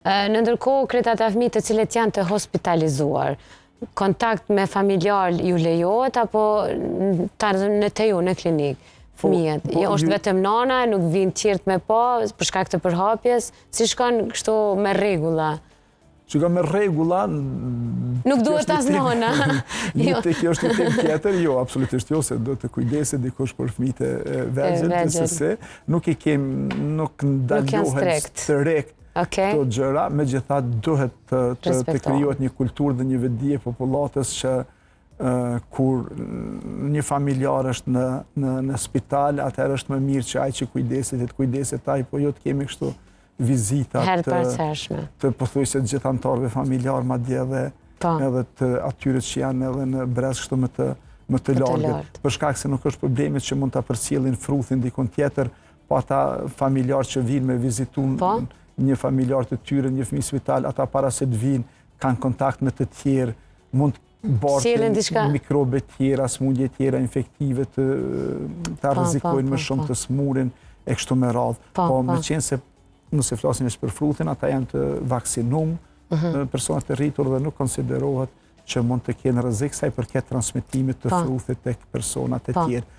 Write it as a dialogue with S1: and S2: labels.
S1: Në ndërkohë, kretat e fëmijë të cilët janë të hospitalizuar, kontakt me familjar ju lejohet apo në te ju në klinikë? Fëmijët, është vetëm nana, nuk vinë tjertë me pa, për shkak të përhapjes, si shkon kështu me rregulla?
S2: Që ka me regula...
S1: Nuk duhet as nona.
S2: Kjo është një tim tjetër, jo, absolutisht jo, se do të kujdeset dikush për fëmijët e vegjël, se nuk i nuk ndalohet strekt të gjëra, megjithatë duhet të krijohet një kulturë dhe një vetdije popullatës që kur një familjar është në spital, atëherë është më mirë që ai që kujdeset, të kujdeset ai, po jo të kemi kështu vizitat të pothuajse të gjithë anëtarëve familjar, madje edhe të atyre që janë edhe në brez kështu më të largët. Për shkak se nuk është problemet që mund ta përcjellin fruthin dikun tjetër, po ata familjar që vinë me vizitu një familjar të tyre, një fëmijë spital, ata para se të vinë kanë kontakt me të tjerë, mund të bartin mikrobe tjera, smundje tjera infektive të rrezikojnë më shumë të smurin e kështu me radhë. Po me qenë se nëse flasim për frutin, ata janë të vaksinum, personat të rritur dhe nuk konsiderohet që mund të kenë rrezik sa i përket transmetimit të frutit tek personat e tjerë.